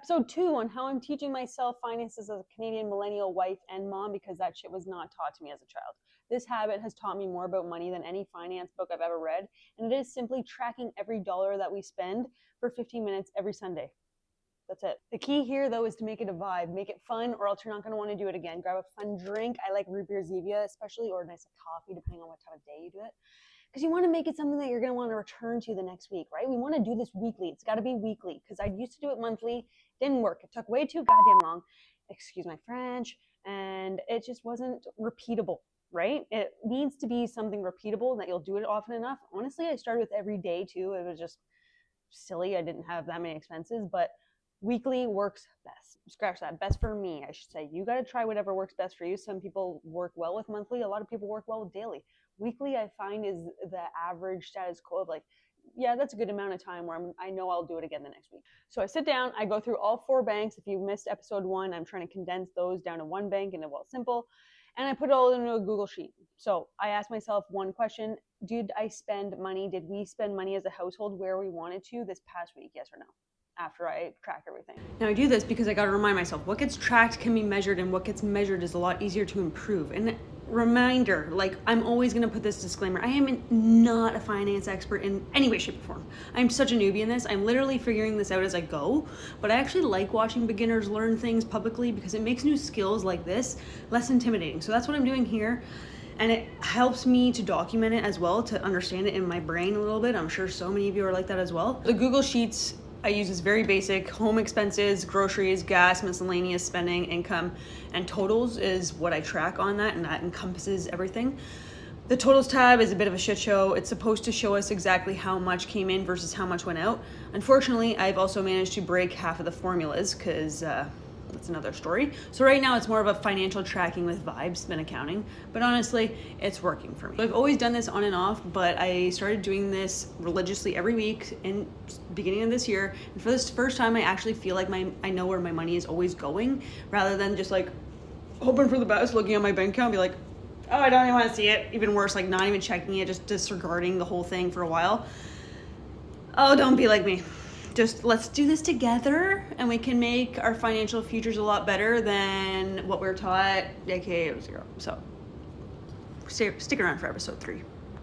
Episode 2 on how I'm teaching myself finances as a Canadian millennial wife and mom, because that shit was not taught to me as a child. This habit has taught me more about money than any finance book I've ever read, and it is simply tracking every dollar that we spend for 15 minutes every Sunday. That's it. The key here, though, is to make it a vibe, make it fun, or else you're not going to want to do it again. Grab a fun drink. I like root beer Zevia, especially, or a nice coffee, depending on what time of day you do it. Because you want to make it something that you're going to want to return to the next week, right? We want to do this weekly. It's got to be weekly, because I used to do it monthly. Didn't work. It took way too goddamn long. Excuse my French. And it just wasn't repeatable, right? It needs to be something repeatable that you'll do it often enough. Honestly, I started with every day too. It was just silly. I didn't have that many expenses, but weekly works best. Scratch that. Best for me, I should say. You got to try whatever works best for you. Some people work well with monthly. A lot of people work well with daily. Weekly, I find, is the average status quo of like, yeah, that's a good amount of time where I know I'll do it again the next week. So I sit down, I go through all 4 banks. If you missed episode 1, I'm trying to condense those down to one bank into Wealthsimple, and I put it all into a Google Sheet. So I ask myself one question: did I spend money? Did we spend money as a household where we wanted to this past week? Yes or no? After I track everything. Now I do this because I got to remind myself what gets tracked can be measured, and what gets measured is a lot easier to improve. And reminder, like, I'm always going to put this disclaimer: I am not a finance expert in any way, shape, or form. I'm such a newbie in this. I'm literally figuring this out as I go, but I actually like watching beginners learn things publicly because it makes new skills like this less intimidating. So that's what I'm doing here. And it helps me to document it as well, to understand it in my brain a little bit. I'm sure so many of you are like that as well. The Google Sheets I use is very basic: home expenses, groceries, gas, miscellaneous spending, income, and totals is what I track on that, and that encompasses everything. The totals tab is a bit of a shit show. It's supposed to show us exactly how much came in versus how much went out. Unfortunately, I've also managed to break half of the formulas because that's another story. So right now it's more of a financial tracking with vibes than accounting, but honestly, it's working for me. So I've always done this on and off, but I started doing this religiously every week in beginning of this year. And for this first time, I actually feel like I know where my money is always going, rather than just like hoping for the best, looking at my bank account and be like, oh, I don't even want to see it. Even worse, like not even checking it, just disregarding the whole thing for a while. Oh, don't be like me. Just let's do this together, and we can make our financial futures a lot better than what we're taught, aka 0. So stick around for episode 3.